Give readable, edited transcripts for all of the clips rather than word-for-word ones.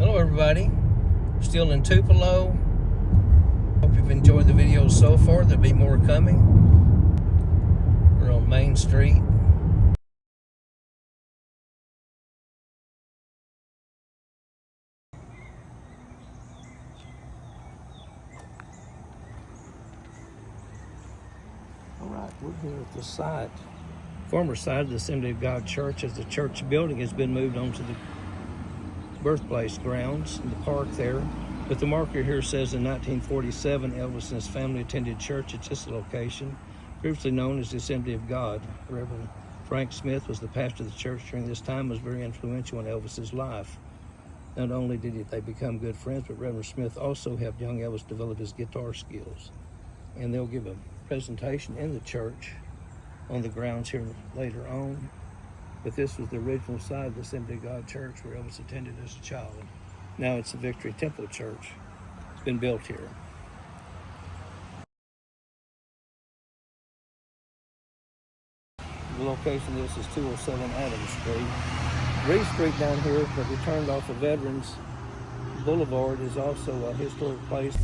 Hello everybody, still in Tupelo. Hope you've enjoyed the videos so far. There'll be more coming. We're on Main Street. Alright, we're here at the site, former site of the Assembly of God Church, as the church building has been moved onto the birthplace grounds in the park there. But the marker here says in 1947, Elvis and his family attended church at this location, previously known as the Assembly of God. Reverend Frank Smith was the pastor of the church during this time, was very influential in Elvis's life. Not only did they become good friends, but Reverend Smith also helped young Elvis develop his guitar skills. And they'll give a presentation in the church on the grounds here later on. But this was the original side of the Assembly of God Church where Elvis attended as a child. Now it's the Victory Temple Church. It's been built here. The location of this is 207 Adams Street. Reed Street down here that we turned off of Veterans Boulevard is also a historic place.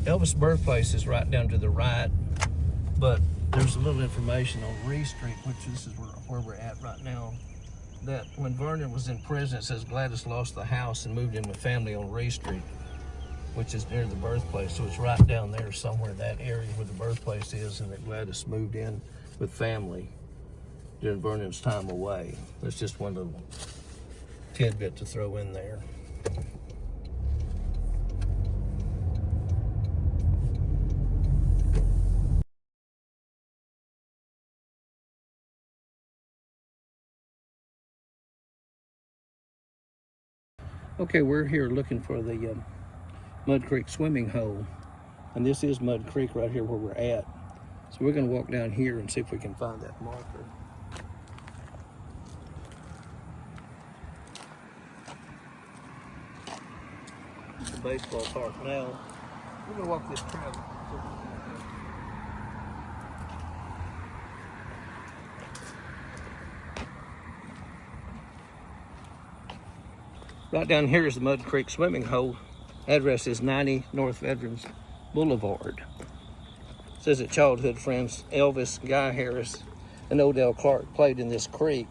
Elvis' birthplace is right down to the right, but there's a little information on Reed Street, which this is where we're at right now, that when Vernon was in prison, it says Gladys lost the house and moved in with family on Reed Street, which is near the birthplace. So it's right down there somewhere in that area where the birthplace is, and that Gladys moved in with family during Vernon's time away. That's just one little tidbit to throw in there. Okay, we're here looking for the Mud Creek swimming hole, and this is Mud Creek right here where we're at. So we're going to walk down here and see if we can find that marker. It's a baseball park now. We're going to walk this trail. Right down here is the Mud Creek swimming hole. Address is 90 North Veterans Boulevard. It says that childhood friends Elvis, Guy Harris, and Odell Clark played in this creek.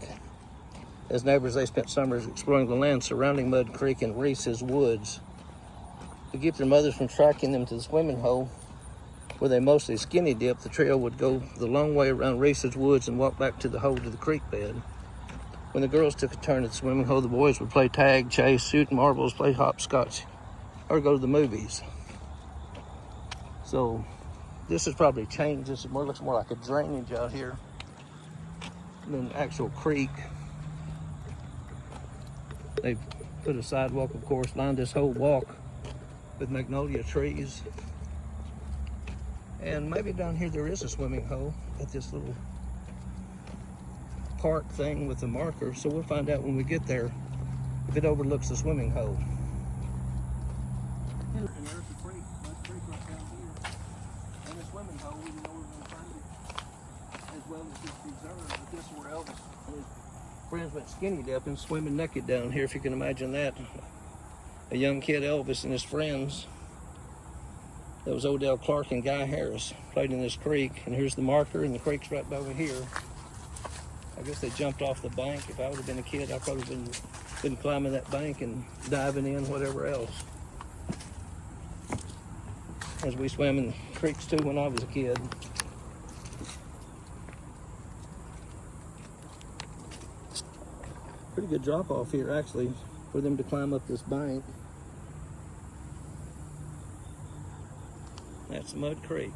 As neighbors, they spent summers exploring the land surrounding Mud Creek and Reese's Woods. To keep their mothers from tracking them to the swimming hole, where they mostly skinny dipped, the trail would go the long way around Reese's Woods and walk back to the hole to the creek bed. When the girls took a turn at the swimming hole, the boys would play tag, chase, shoot marbles, play hopscotch, or go to the movies. So this has probably changed. This looks more like a drainage out here than an actual creek. They've put a sidewalk, of course, lined this whole walk with magnolia trees. And maybe down here there is a swimming hole at this little park thing with the marker, so we'll find out when we get there if it overlooks the swimming hole. And there's the creek, Mud Creek right down here. And the swimming hole, we know we're going to find it, as well as this preserve. But this is where Elvis and his friends went skinny dipping, swimming naked down here, if you can imagine that. A young kid, Elvis, and his friends. That was Odell Clark and Guy Harris, played in this creek. And here's the marker, and the creek's right over here. I guess they jumped off the bank. If I would have been a kid, I probably would have been climbing that bank and diving in, whatever else. As we swam in creeks too when I was a kid. Pretty good drop off here, actually, for them to climb up this bank. That's Mud Creek.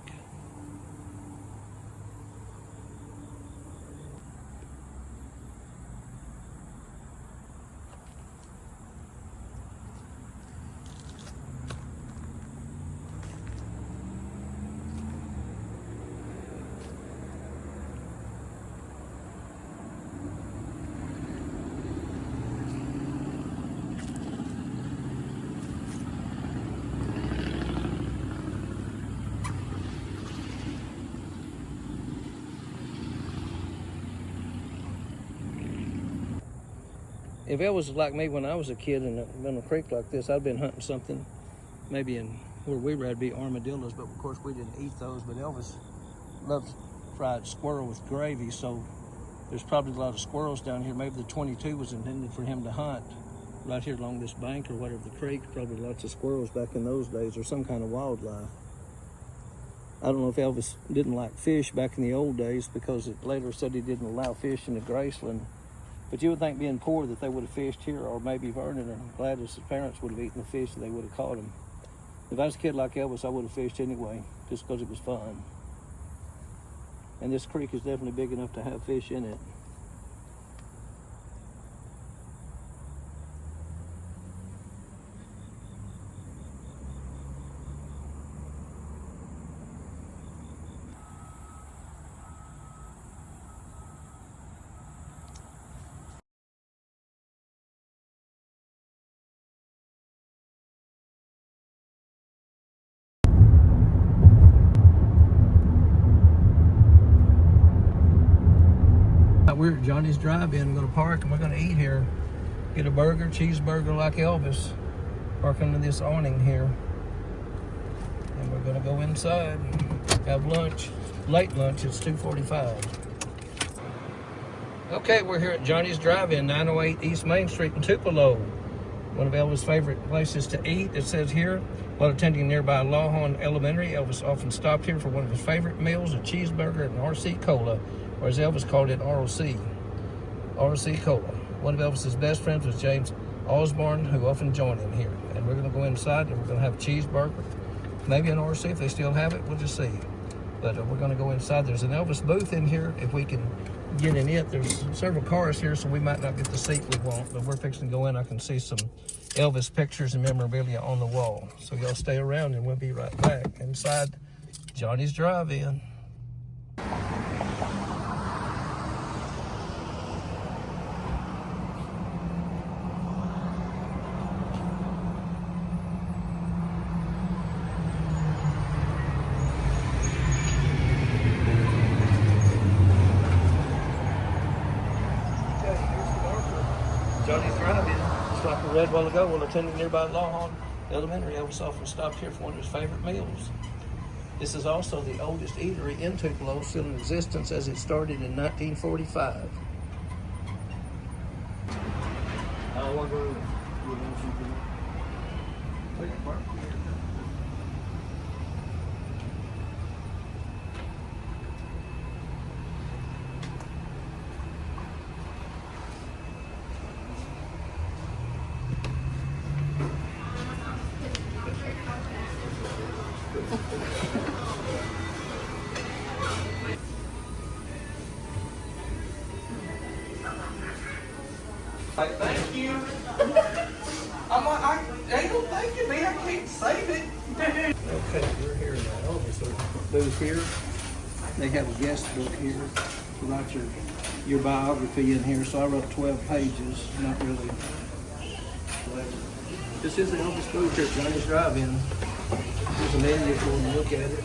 if Elvis was like me when I was a kid in a creek like this, I'd been hunting something, maybe in where we were, it'd be armadillos, but of course we didn't eat those. But Elvis loved fried squirrel with gravy, so there's probably a lot of squirrels down here. Maybe the 22 was intended for him to hunt right here along this bank or whatever, the creek. Probably lots of squirrels back in those days, or some kind of wildlife. I don't know if Elvis didn't like fish back in the old days, because it later said he didn't allow fish into Graceland. But you would think, being poor, that they would have fished here, or maybe Vernon or Gladys' parents would have eaten the fish and they would have caught them. If I was a kid like Elvis, I would have fished anyway, just because it was fun. And this creek is definitely big enough to have fish in it. We're at Johnny's Drive-In. We're going to park and we're going to eat here. Get a burger, cheeseburger like Elvis. Park under this awning here. And we're going to go inside, have lunch. Late lunch, it's 2:45. Okay, we're here at Johnny's Drive-In, 908 East Main Street in Tupelo. One of Elvis' favorite places to eat. It says here, while attending nearby Lawhon Elementary, Elvis often stopped here for one of his favorite meals, a cheeseburger and RC Cola, or as Elvis called it, RC Cola. One of Elvis's best friends was James Osborne, who often joined him here. And we're going to go inside and we're going to have a cheeseburger, maybe an RC if they still have it. We'll just see. But we're going to go inside. There's an Elvis booth in here if we can get in it. There's several cars here, so we might not get the seat we want, but we're fixing to go in. I can see some Elvis pictures and memorabilia on the wall. So y'all stay around and we'll be right back inside Johnny's Drive-In. Johnny's Drive-In, just like we read a while ago, while attending nearby Lawhon Elementary, Elvis often stopped here for one of his favorite meals. This is also the oldest eatery in Tupelo, still in existence, as it started in 1945. Thank you. Ain't no thank you, man. I can't save it. Okay, we're here in that Elvis booth here. They have a guest book here to write your biography in here. So I wrote 12 pages, not really. This is the Elvis booth here at Johnny's Drive-In. There's a menu if you want to look at it.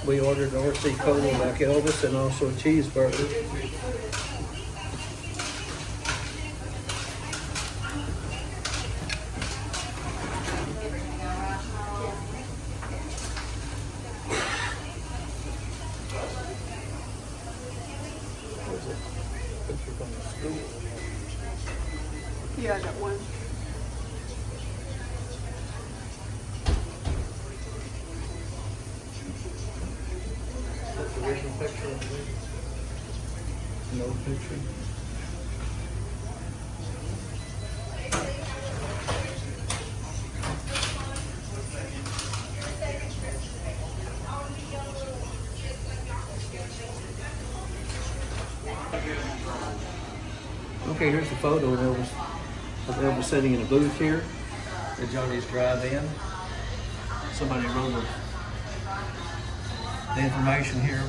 We ordered an RC Cola like Elvis and also a cheeseburger. Yeah, I got one. That's the original picture of the no picture. Okay, here's the photo of Elvis sitting in a booth here at Johnny's Drive-In. Somebody wrote the information here.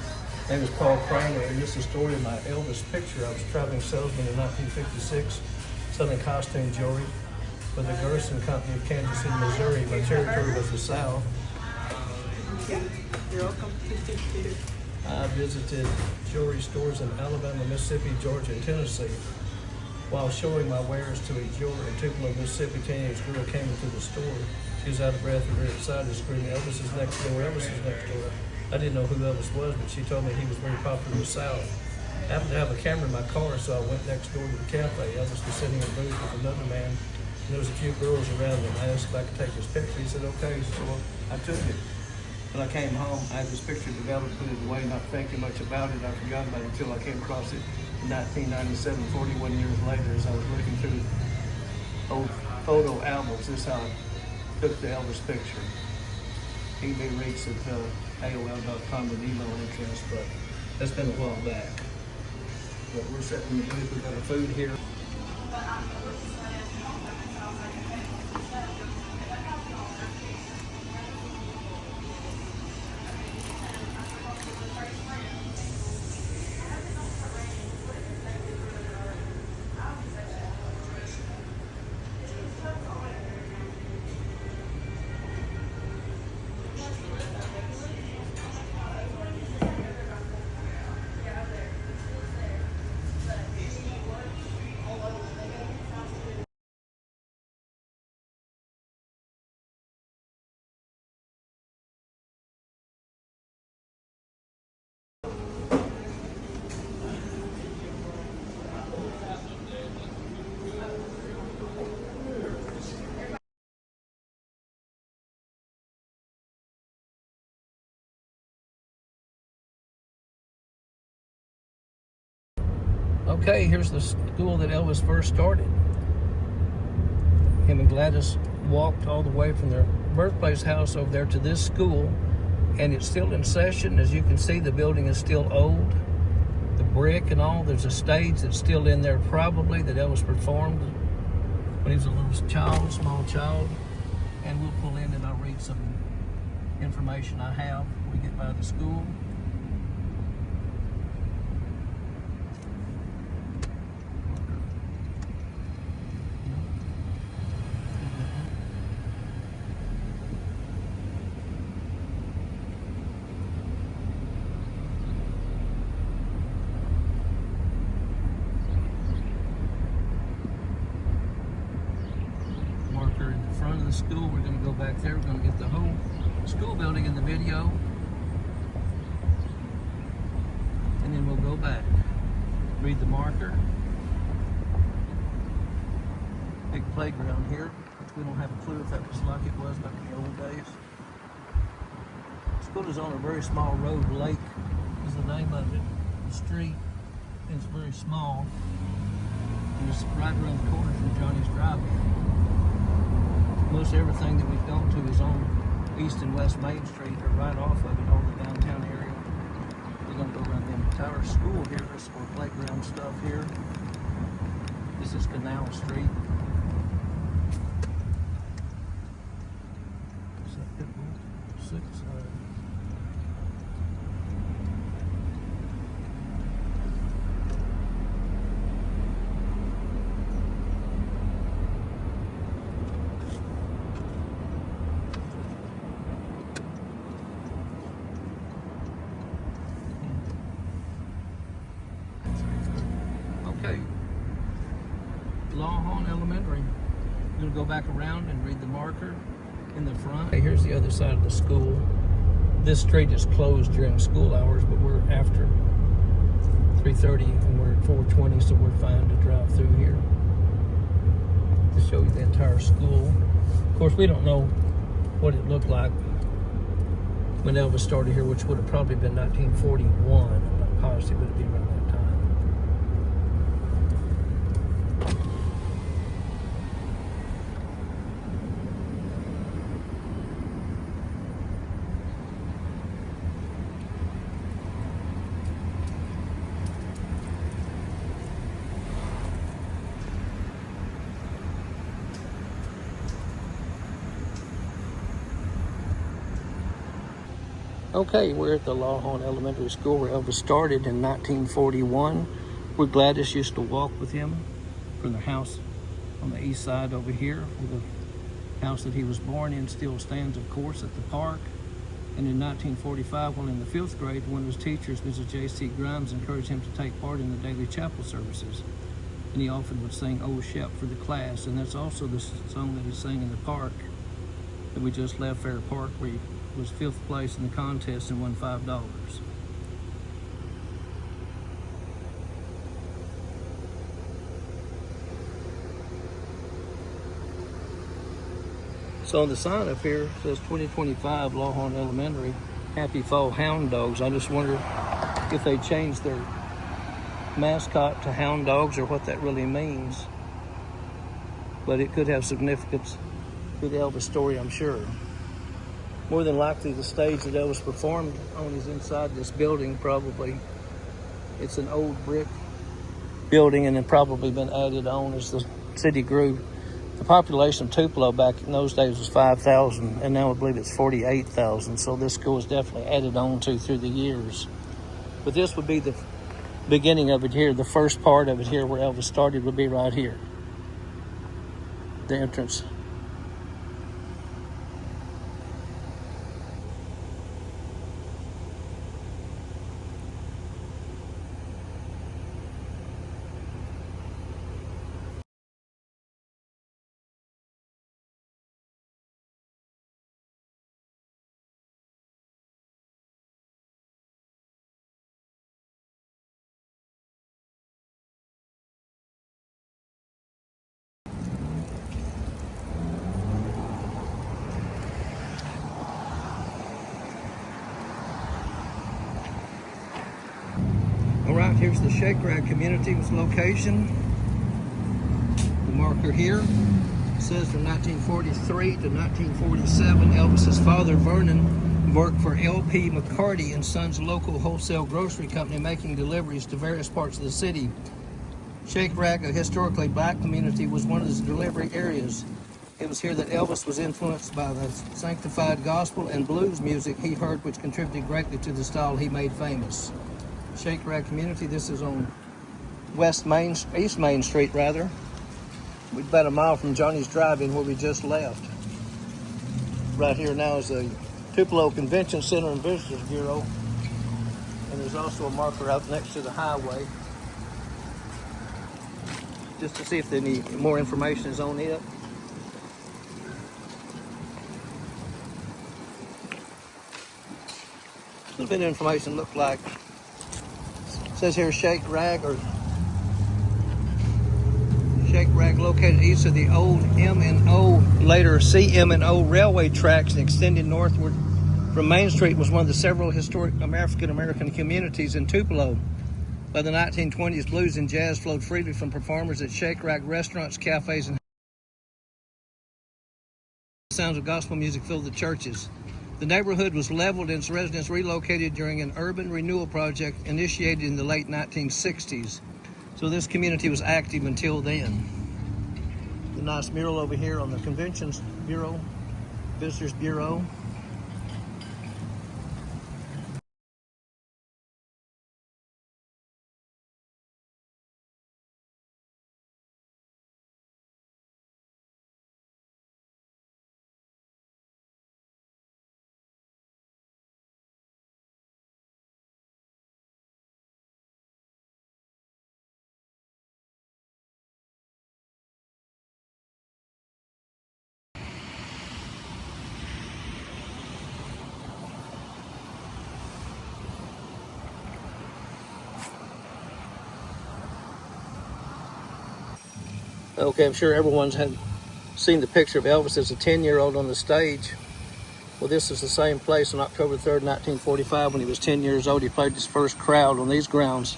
His name is Paul Kramer, and this is the story of my Elvis picture. I was a traveling salesman in 1956, selling costume jewelry for the Gerson Company of Kansas City, Missouri. My territory was the South. Yeah, you're welcome. I visited jewelry stores in Alabama, Mississippi, Georgia, and Tennessee. While showing my wares to a jeweler in Tupelo, Mississippi, teenage girl came into the store. She was out of breath and very excited, screaming, "Elvis is next door, Elvis is next door." I didn't know who Elvis was, but she told me he was very popular in the South. I happened to have a camera in my car, so I went next door to the cafe. Elvis was sitting in a booth with another man, and there was a few girls around him. I asked if I could take his picture. He said, "Okay," so I took it. When I came home, I had this picture developed, put it away, not thinking much about it. I forgot about it until I came across it in 1997, 41 years later, as I was looking through old photo albums. This is how I took the Elvis picture. He can be reached at AOL.com with email interest, but that's been a while back. But we're sitting in the booth, we've got our food here. Okay, here's the school that Elvis first started. Him and Gladys walked all the way from their birthplace house over there to this school, and it's still in session. As you can see, the building is still old. The brick and all, there's a stage that's still in there probably that Elvis performed when he was a little child, small child. And we'll pull in and I'll read some information I have when we get by the school. Front of the school. We're going to go back there. We're going to get the whole school building in the video, and then we'll go back, read the marker. Big playground here, which we don't have a clue if that was like it was back in the old days. School is on a very small road. Lake is the name of it. The street is very small, and it's right around the corner from Johnny's Drive-In. Most everything that we've gone to is on East and West Main Street, or right off of it, all the downtown area. We're going to go around the entire school here. This is more playground stuff here. This is Canal Street. Is that Pitbull? 6. Okay, Lawhon Elementary. We're going to go back around and read the marker in the front. Okay, here's the other side of the school. This street is closed during school hours, but we're after 3:30 and we're at 4:20, so we're fine to drive through here to show you the entire school. Of course, we don't know what it looked like when Elvis started here, which would have probably been 1941. I'm not positive, but it'd be around that time. Okay, we're at the Lawhon Elementary School where Elvis started in 1941. We're Gladys used to walk with him from the house on the east side over here, where the house that he was born in still stands, of course, at the park. And in 1945, while in the 5th grade, one of his teachers, Mrs. J.C. Grimes, encouraged him to take part in the daily chapel services. And he often would sing Old Shep for the class. And that's also the song that he sang in the park that we just left, Fair Park, where he was 5th place in the contest and won $5. So on the sign up here, it says 2025 Lawhon Elementary, Happy Fall Hound Dogs. I just wonder if they changed their mascot to hound dogs or what that really means. But it could have significance to the Elvis story, I'm sure. More than likely, the stage that Elvis performed on is inside this building, probably. It's an old brick building and it probably been added on as the city grew. The population of Tupelo back in those days was 5,000, and now I believe it's 48,000. So this school was definitely added on to through the years. But this would be the beginning of it here. The first part of it here where Elvis started would be right here. The entrance. All right, here's the Shake Rag Community's location. The marker here says from 1943 to 1947, Elvis's father, Vernon, worked for L.P. McCarty and Sons local wholesale grocery company, making deliveries to various parts of the city. Shake Rag, a historically black community, was one of his delivery areas. It was here that Elvis was influenced by the sanctified gospel and blues music he heard, which contributed greatly to the style he made famous. Shake Rag Community, this is on East Main Street rather. We're about a mile from Johnny's Drive-In where we just left. Right here now is the Tupelo Convention Center and Visitors Bureau. And there's also a marker out next to the highway, just to see if any more information is on it. A little bit of information looked like. It says here Shake Rag located east of the old M&O, later CM&O railway tracks and extending northward from Main Street, was one of the several historic African-American communities in Tupelo. By the 1920s, blues and jazz flowed freely from performers at Shake Rag restaurants, cafes, and sounds of gospel music filled the churches. The neighborhood was leveled and its residents relocated during an urban renewal project initiated in the late 1960s. So this community was active until then. The nice mural over here on the Conventions Bureau, Visitors Bureau. Okay, I'm sure everyone's seen the picture of Elvis as a 10-year-old on the stage. Well, this is the same place on October 3rd, 1945, when he was 10 years old. He played his first crowd on these grounds.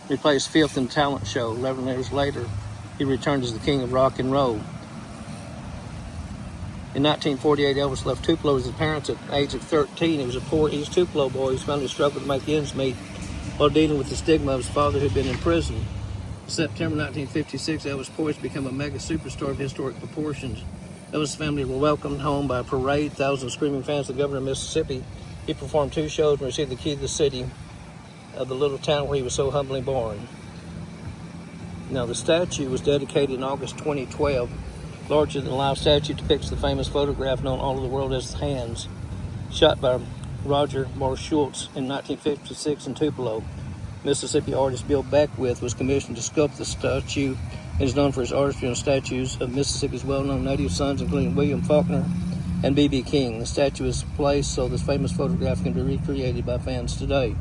He played his 5th in the talent show. 11 years later, he returned as the king of rock and roll. In 1948, Elvis left Tupelo with his parents at the age of 13. He was a poor East Tupelo boy whose family struggled to make ends meet while dealing with the stigma of his father, who had been in prison. In September 1956, Elvis poised to become a mega superstar of historic proportions. Elvis' family were welcomed home by a parade, thousands of screaming fans of the governor of Mississippi. He performed 2 shows and received the key to the city of the little town where he was so humbly born. Now, the statue was dedicated in August 2012. Larger than life statue depicts the famous photograph known all over the world as Hands, shot by Roger Morris Schultz in 1956 in Tupelo, Mississippi. Artist Bill Beckwith was commissioned to sculpt the statue and is known for his artistry on statues of Mississippi's well-known native sons, including William Faulkner and B.B. King. The statue is placed so this famous photograph can be recreated by fans today.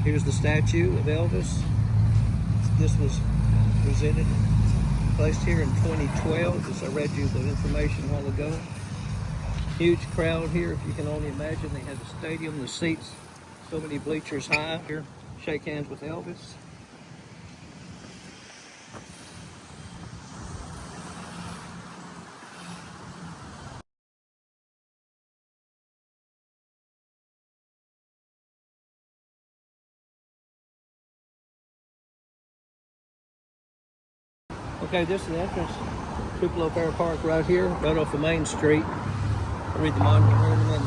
Here's the statue of Elvis. This was placed here in 2012, as I read you the information a while ago. Huge crowd here, if you can only imagine. They had the stadium, the seats, so many bleachers high. Here, shake hands with Elvis. Okay, this is the entrance. Tupelo Fair Park right here, right off of Main Street. I'll read the monument here in a minute.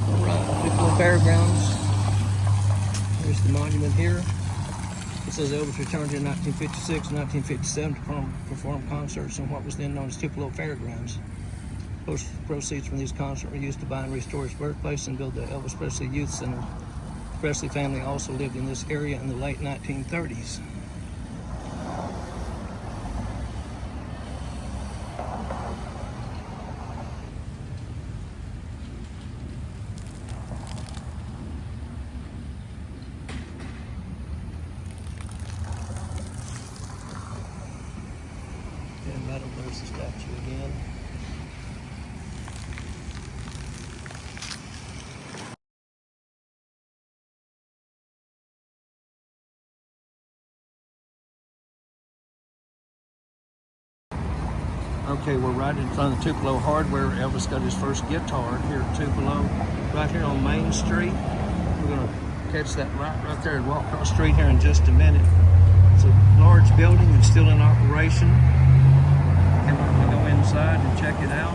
All right, Tupelo Fairgrounds. There's the monument here. It says Elvis returned here in 1956 and 1957 to perform concerts in what was then known as Tupelo Fairgrounds. Proceeds from these concerts were used to buy and restore his birthplace and build the Elvis Presley Youth Center. The Presley family also lived in this area in the late 1930s. And right over there's the statue again. Okay, we're right in front of Tupelo Hardware. Elvis got his first guitar here at Tupelo, right here on Main Street. We're going to catch that right there and walk across the street here in just a minute. It's a large building. It's still in operation. And we're going to go inside and check it out.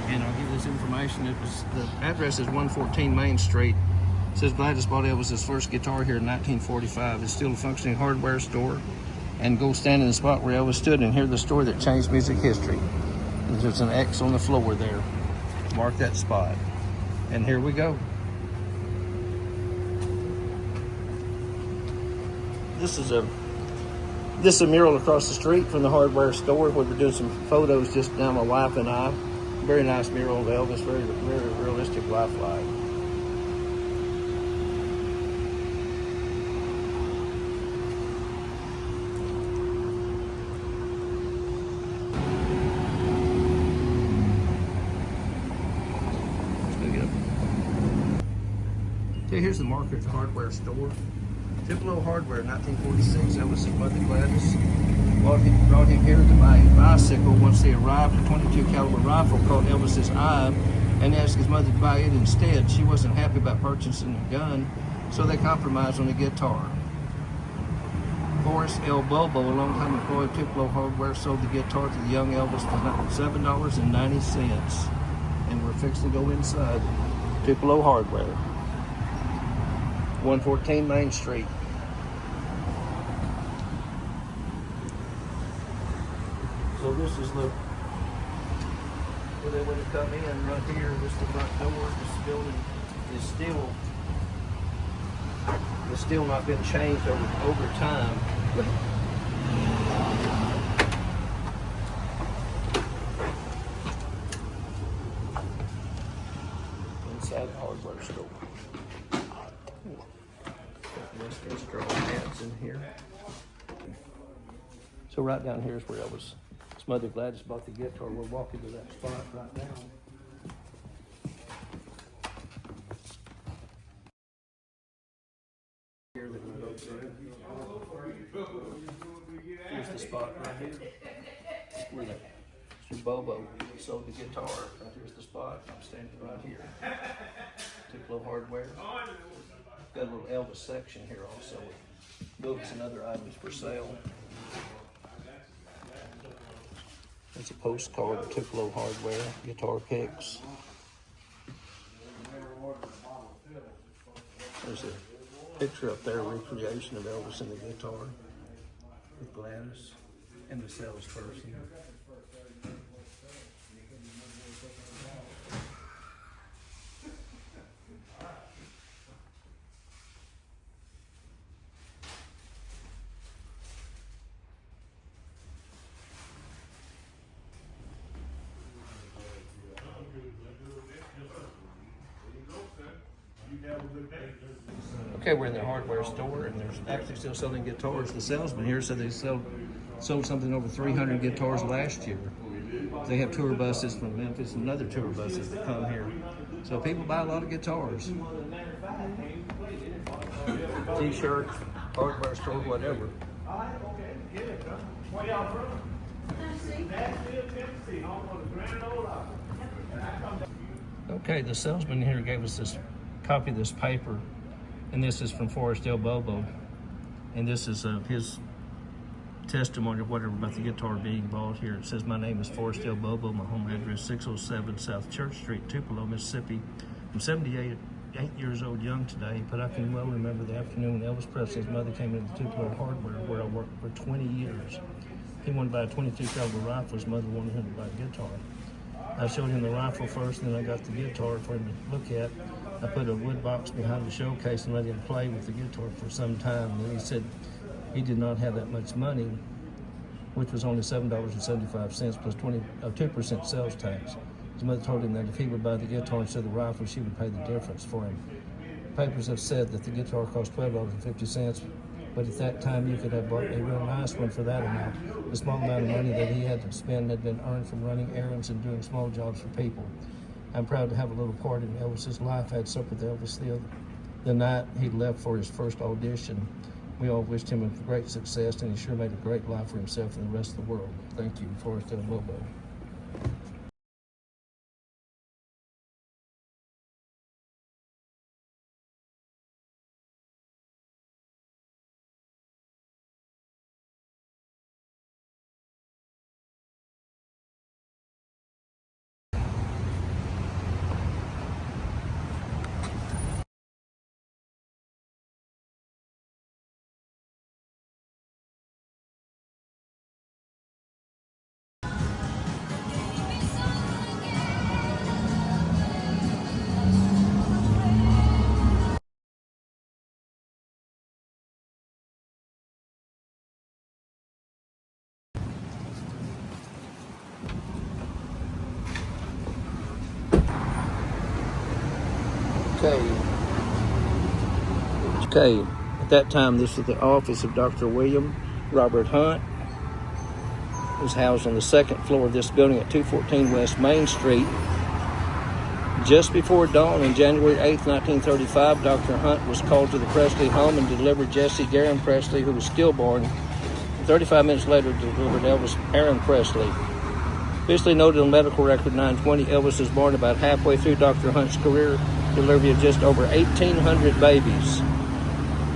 And I'll give you this information. The address is 114 Main Street. It says Gladys bought Elvis's first guitar here in 1945. It's still a functioning hardware store. And go stand in the spot where Elvis stood and hear the story that changed music history. There's an X on the floor there. Mark that spot. And here we go. This is a mural across the street from the hardware store where we're doing some photos just now, my wife and I. Very nice mural of Elvis, very, very realistic, lifelike. Okay, here's the marker at the hardware store. Tupelo Hardware, 1946. Elvis's mother Gladys brought him here to buy a bicycle. Once they arrived, a 22 caliber rifle caught Elvis's eye and asked his mother to buy it instead. She wasn't happy about purchasing a gun, so they compromised on a guitar. Forrest L. Bobo, a longtime employee of Tupelo Hardware, sold the guitar to the young Elvis for $7.90. And we're fixing to go inside Tupelo Hardware. 114 Main Street. So this is the where they would have come in right here. This is the front door. This building is still not been changed over time. Inside the hardware store. Western straw hats in here. So right down here is where Elvis' mother Gladys bought the guitar. We're walking to that spot right now. Here that we go through. Here's the spot right here where Mr. Bobo sold the guitar. Right here's the spot. I'm standing right here. Tupelo Hardware. Got a little Elvis section here also. Books and other items for sale. There's a postcard of Tupelo hardware, guitar picks. There's a picture up there, recreation of Elvis and the guitar with Gladys and the salesperson. Okay, we're in the hardware store, and there's actually still selling guitars. The salesman here said they sold something over 300 guitars last year. They have tour buses from Memphis and other tour buses that come here. So people buy a lot of guitars. T-shirts, hardware store, whatever. Okay, the salesman here gave us this copy of this paper, and this is from Forrest L. Bobo, and this is his testimony or whatever about the guitar being bought here. It says, "My name is Forrest L. Bobo. My home address 607 South Church Street, Tupelo, Mississippi. I'm 78 years old, young today, but I can well remember the afternoon when Elvis Presley's mother came into Tupelo Hardware, where I worked for 20 years. He wanted to buy a 22 caliber rifle. His mother wanted him to buy a guitar. I showed him the rifle first, and then I got the guitar for him to look at. I put a wood box behind the showcase and let him play with the guitar for some time. And then he said he did not have that much money, which was only $7.75 plus 2% sales tax. His mother told him that if he would buy the guitar instead of the rifle, she would pay the difference for him. Papers have said that the guitar cost $12.50, but at that time you could have bought a real nice one for that amount. The small amount of money that he had to spend had been earned from running errands and doing small jobs for people. I'm proud to have a little part in Elvis's life. I had supper with Elvis the night he left for his first audition. We all wished him a great success, and he sure made a great life for himself and the rest of the world. Thank you, Forrest L. Bobo." Okay, at that time, this was the office of Dr. William Robert Hunt. It was housed on the second floor of this building at 214 West Main Street. Just before dawn on January 8, 1935, Dr. Hunt was called to the Presley home and delivered Jesse Garin Presley, who was stillborn. 35 minutes later, delivered Elvis Aaron Presley. Officially noted on medical record 920, Elvis was born about halfway through Dr. Hunt's career, delivery of just over 1,800 babies.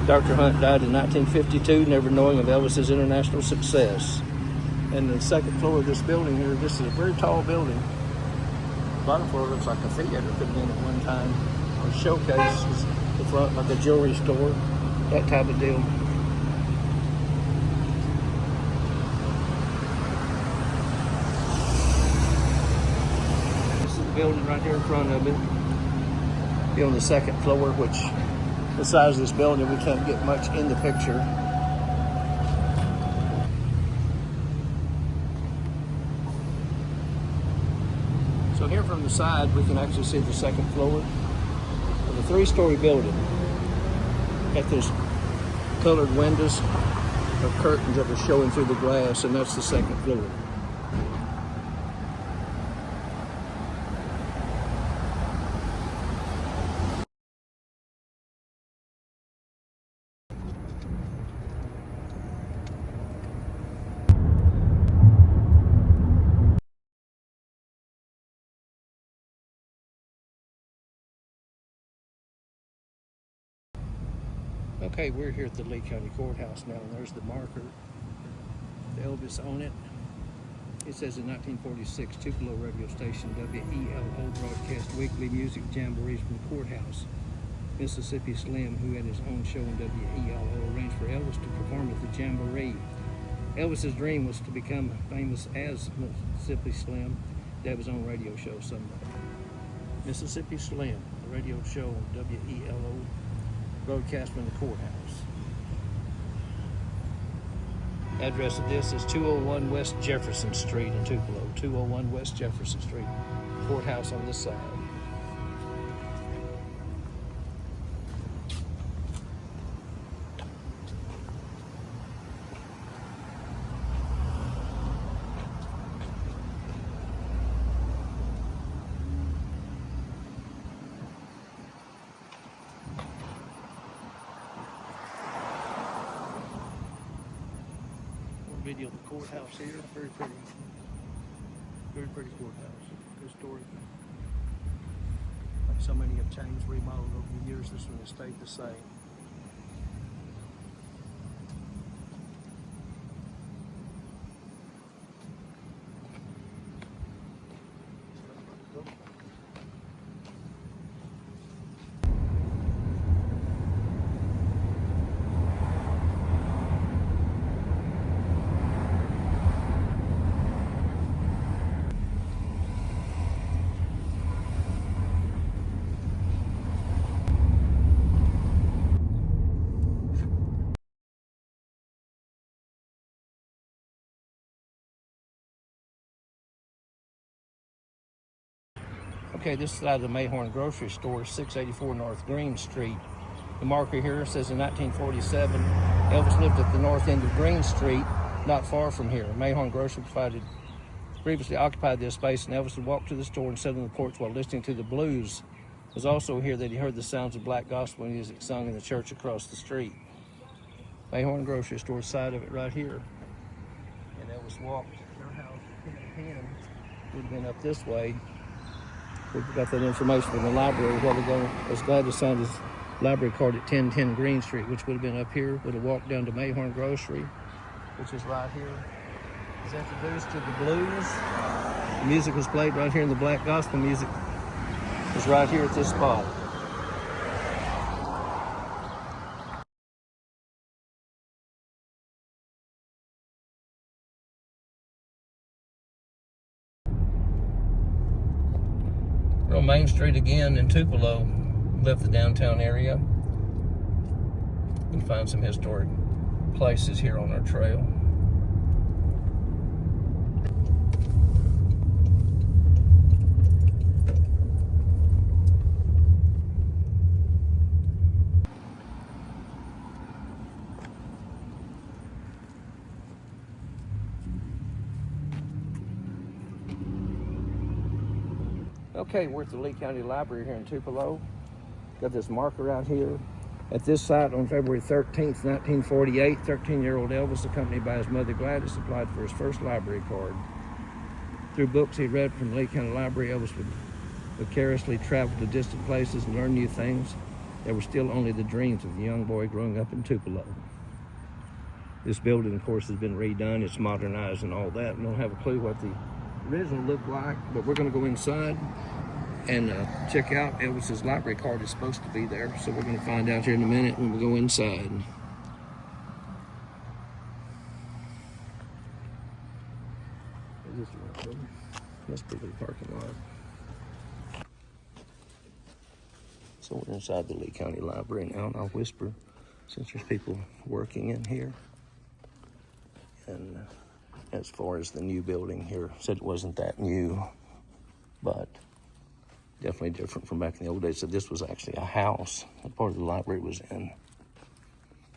Dr. Hunt died in 1952, never knowing of Elvis's international success. And the second floor of this building here, this is a very tall building. The bottom floor looks like a theater, could have been at one time. Or showcase, the front like a jewelry store, that type of deal. Building right here in front of it. Be on the second floor, which the size of this building, we can't get much in the picture. So here from the side, we can actually see the second floor of a 3-story building. Got those colored windows or curtains that are showing through the glass, and that's the second floor. Okay, we're here at the Lee County Courthouse now, and there's the marker, the Elvis on it. It says in 1946, Tupelo radio station WELO broadcast weekly music jamborees from the courthouse. Mississippi Slim, who had his own show in WELO, arranged for Elvis to perform at the jamboree. Elvis's dream was to become famous as Mississippi Slim, to have his own radio show someday. Mississippi Slim, the radio show on WELO, broadcast from the courthouse. Address of this is 201 West Jefferson Street in Tupelo. 201 West Jefferson Street. Courthouse on this side. Video of the courthouse here. Very pretty. Very pretty courthouse. Historic. Like so many have changed, remodeled over the years. This one has stayed the same. Okay, this side of the Mayhorn Grocery store, 684 North Green Street. The marker here says in 1947, Elvis lived at the north end of Green Street, not far from here. Mayhorn Grocery previously occupied this space, and Elvis would walk to the store and sit on the porch while listening to the blues. It was also here that he heard the sounds of black gospel music sung in the church across the street. Mayhorn Grocery store, side of it right here. And Elvis walked their house, 10 would have been up this way. We got that information from the library a while ago. I was glad to sign his library card at 1010 Green Street, which would have been up here. Would have walked down to Mayhorn Grocery, which is right here. Is introduced to the blues. The music was played right here, and the black gospel music was right here at this spot. We're on Main Street again in Tupelo. Left the downtown area. You can find some historic places here on our trail. Okay, we're at the Lee County Library here in Tupelo. Got this marker out here. At this site on February 13th, 1948, 13-year-old Elvis, accompanied by his mother Gladys, applied for his first library card. Through books he read from the Lee County Library, Elvis would vicariously travel to distant places and learn new things that were still only the dreams of the young boy growing up in Tupelo. This building, of course, has been redone. It's modernized and all that. We don't have a clue what the original looked like, but we're going to go inside and check out. Elvis's library card is supposed to be there, so we're going to find out here in a minute when we go inside. Must be the parking lot. So we're inside the Lee County Library now, and I'll whisper since there's people working in here. And as far as the new building here, said it wasn't that new, but definitely different from back in the old days. So this was actually a house that part of the library was in.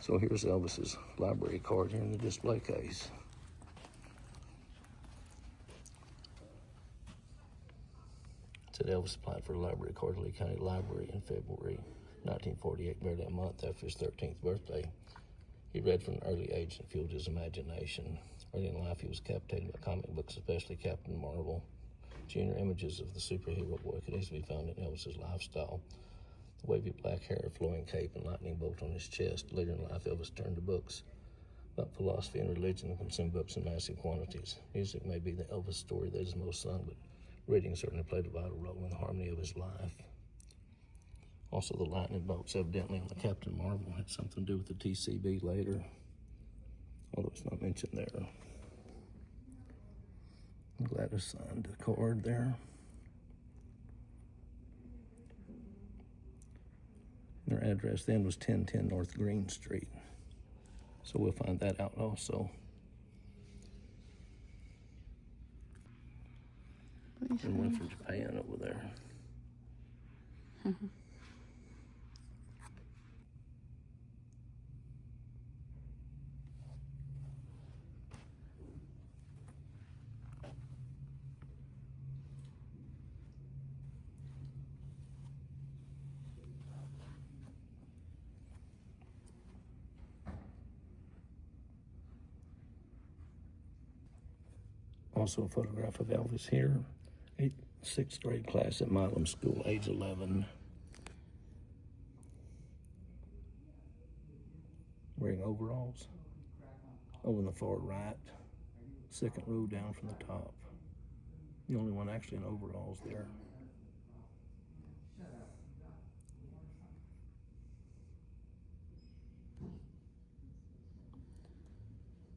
So here's Elvis's library card here in the display case. It said Elvis applied for a library card at Lee County Library in February 1948, barely a month after his 13th birthday. He read from an early age and fueled his imagination. Early in life, he was captivated by comic books, especially Captain Marvel. Junior images of the superhero boy could easily be found in Elvis's lifestyle. The wavy black hair, flowing cape, and lightning bolt on his chest. Later in life, Elvis turned to books. about philosophy and religion and consume books in massive quantities. Music may be the Elvis story that is most sung, but reading certainly played a vital role in the harmony of his life. Also, the lightning bolts evidently on the Captain Marvel had something to do with the TCB later, although it's not mentioned there. Gladys signed the card there. Their address then was 1010 North Green Street. So we'll find that out also. And one from Japan over there. Also a photograph of Elvis here. 6th grade class at Milam School, age 11. Wearing overalls. Over in the far right. Second row down from the top. The only one actually in overalls there.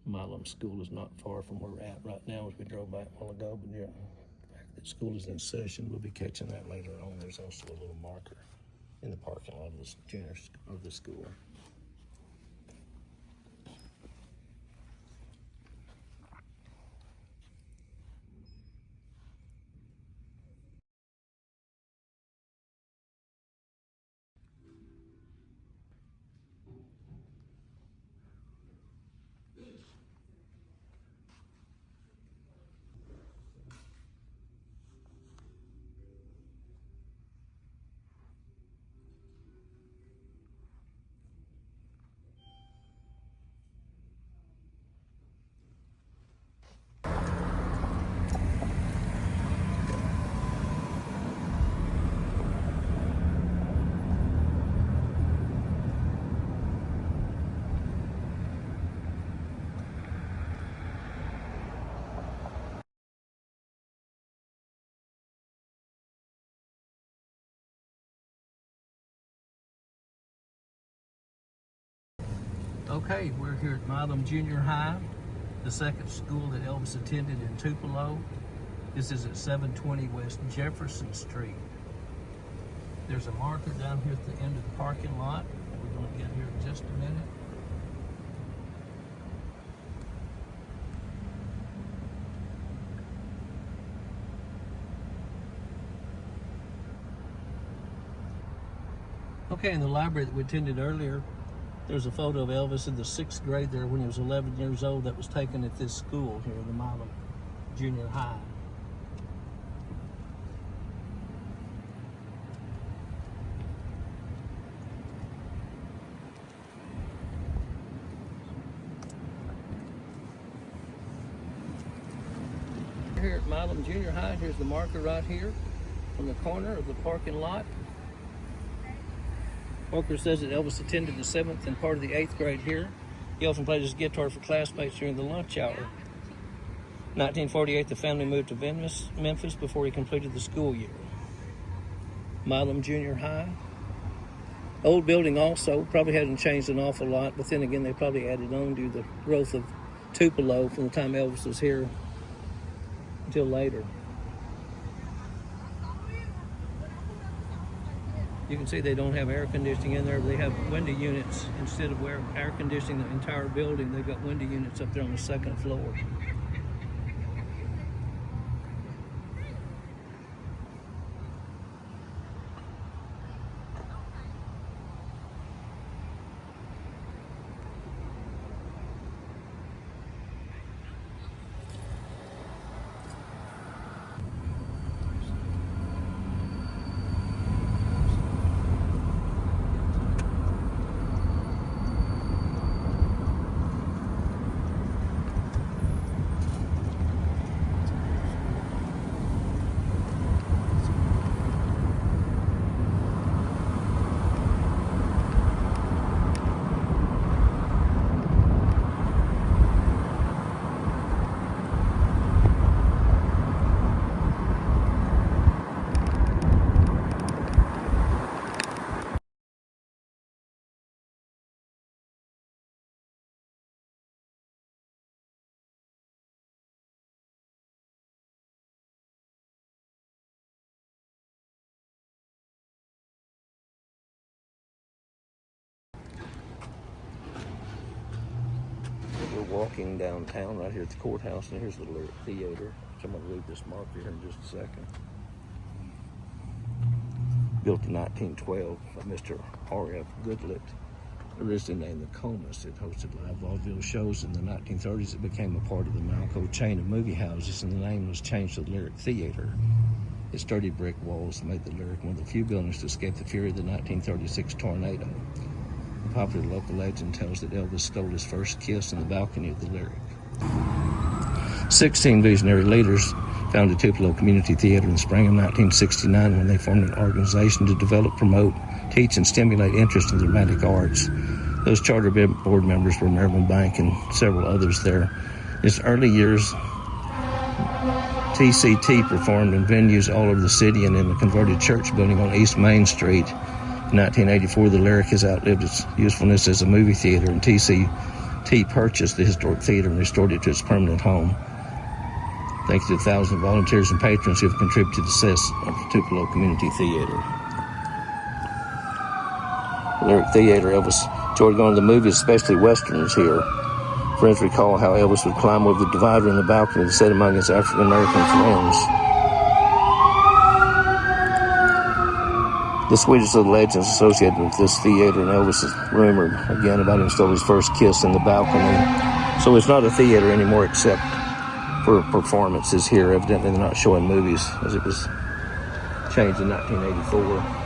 Milam School is not far from where we're at right now as we drove by a while ago, but yeah, the fact that school is in session, we'll be catching that later on. There's also a little marker in the parking lot of the junior of the school. Okay, we're here at Milam Junior High, the second school that Elvis attended in Tupelo. This is at 720 West Jefferson Street. There's a marker down here at the end of the parking lot. We're going to get here in just a minute. Okay, in the library that we attended earlier, there's a photo of Elvis in the 6th grade there when he was 11 years old that was taken at this school here, the Milam Junior High. Here at Milam Junior High, here's the marker right here on the corner of the parking lot. Marker says that Elvis attended the 7th and part of the 8th grade here. He often played his guitar for classmates during the lunch hour. 1948, the family moved to Memphis before he completed the school year. Milam Junior High. Old building also, probably hadn't changed an awful lot, but then again, they probably added on to the growth of Tupelo from the time Elvis was here until later. You can see they don't have air conditioning in there. They have window units. Instead of air conditioning the entire building, they've got window units up there on the 2nd floor. walking downtown right here at the courthouse, and here's the Lyric Theater, which I'm going to read this marker here in just a second. Built in 1912 by Mr. R.F. Goodlett, originally named the Comus. It hosted live vaudeville shows. In the 1930s, it became a part of the Malco chain of movie houses, and the name was changed to the Lyric Theater. Its sturdy brick walls made the Lyric one of the few buildings to escape the fury of the 1936 tornado. A popular local legend tells that Elvis stole his first kiss in the balcony of the Lyric. 16 visionary leaders founded Tupelo Community Theater in the spring of 1969 when they formed an organization to develop, promote, teach, and stimulate interest in the dramatic arts. Those charter board members were Maryland Bank and several others there. In its early years, TCT performed in venues all over the city and in a converted church building on East Main Street. In 1984, the Lyric has outlived its usefulness as a movie theater, and TCT purchased the historic theater and restored it to its permanent home. Thanks to the thousands of volunteers and patrons who have contributed to the success of the Tupelo Community Theater. Lyric Theater, Elvis enjoyed going to the movies, especially westerns here. Friends recall how Elvis would climb over the divider in the balcony to sit among his African-American friends. The sweetest of the legends associated with this theater and Elvis is rumored, again, about him stole his first kiss in the balcony. So it's not a theater anymore except for performances here. Evidently they're not showing movies as it was changed in 1984.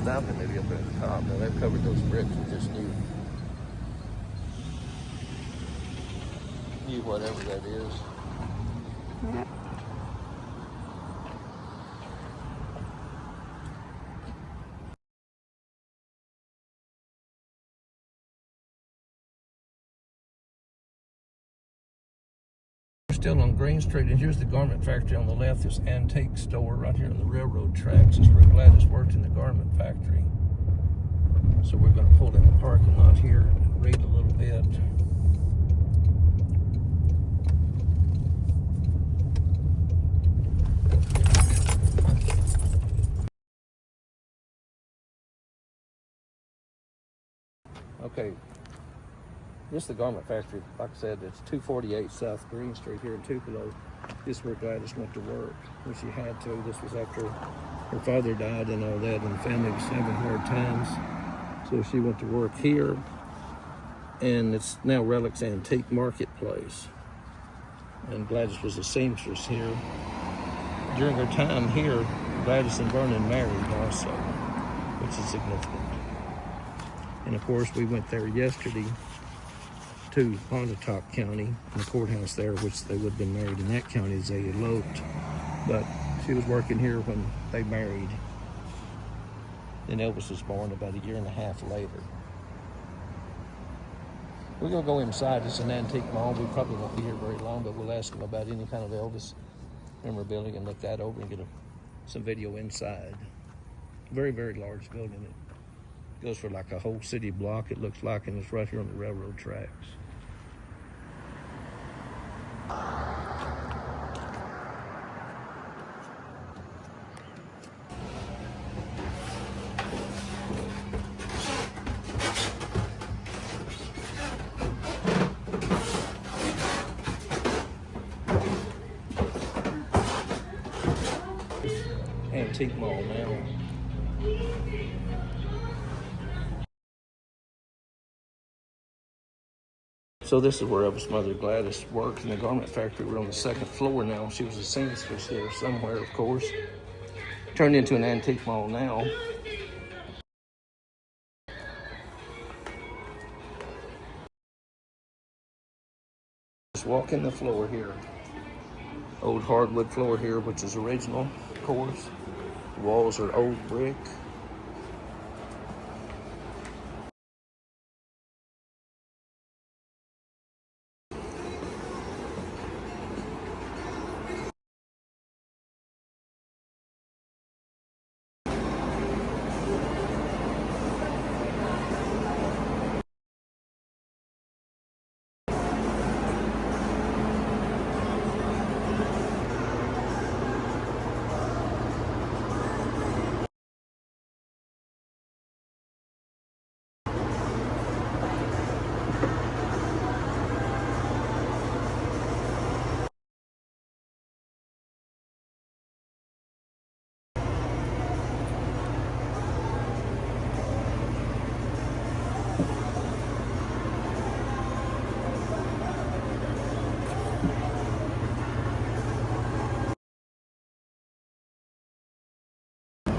Balcony maybe up there at the top. Now they've covered those bricks with this new whatever that is. Yeah. We're still on Green Street, and here's the garment factory on the left. This antique store right here on the railroad tracks. We're glad it's worked in the garment factory. So we're going to pull in the parking lot here and read a little bit. Okay, this is the garment factory. Like I said, it's 248 South Green Street here in Tupelo. This is where Gladys went to work when she had to. This was after her father died and all that, and the family was having hard times. So she went to work here, and it's now Relics Antique Marketplace. And Gladys was a seamstress here. During her time here, Gladys and Vernon married also, which is significant. And of course, we went there yesterday to Pontotoc County, in the courthouse there, which they would have been married in that county as they eloped. But she was working here when they married. Then Elvis was born about a year and a half later. We're going to go inside. It's an antique mall. We probably won't be here very long, but we'll ask them about any kind of Elvis memorabilia and look that over and get some video inside. Very, very large building. It goes for like a whole city block, it looks like, and it's right here on the railroad tracks. Antique mall now. So this is where Elvis' mother Gladys worked in the garment factory. We're on the second floor now. She was a seamstress here somewhere, of course. turned into an antique mall now. Just walking the floor here. Old hardwood floor here, which is original, of course. The walls are old brick.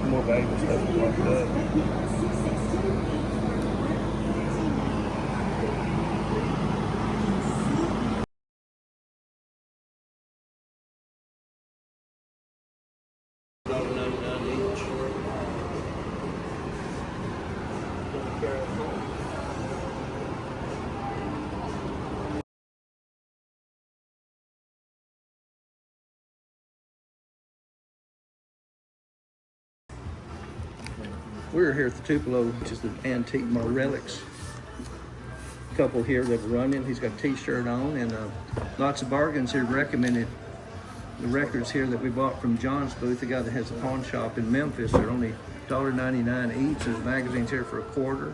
More valuable stuff like that. We're here at the Tupelo, which is the antique mall relics. Couple here that were running. He's got a t-shirt on and lots of bargains here recommended. The records here that we bought from John's booth, the guy that has a pawn shop in Memphis, they're only $1.99 each. There's magazines here for $1.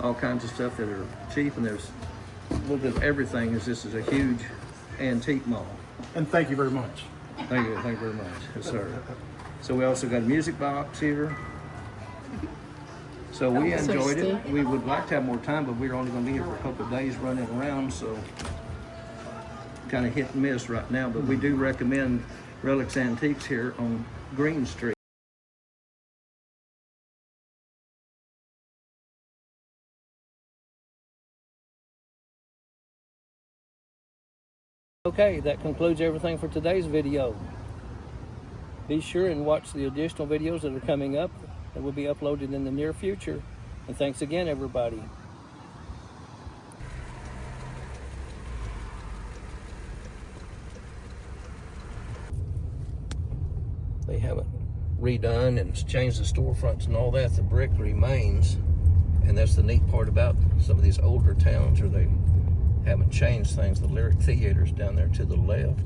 All kinds of stuff that are cheap, and there's a little bit of everything, as this is a huge antique mall. And thank you very much. Thank you very much. Yes, sir. So we also got a music box here. So we enjoyed it. We would like to have more time, but we're only going to be here for a couple of days running around, so kind of hit and miss right now. But we do recommend Relics Antiques here on Green Street. Okay, that concludes everything for today's video. Be sure and watch the additional videos that are coming up that will be uploaded in the near future. And thanks again, everybody. They haven't redone and changed the storefronts and all that. The brick remains. And that's the neat part about some of these older towns, or they haven't changed things. The Lyric Theater's down there to the left.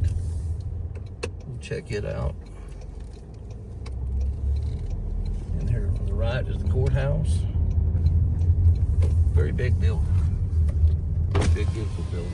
Check it out. And here on the right is the courthouse. Very big building. Big, beautiful building.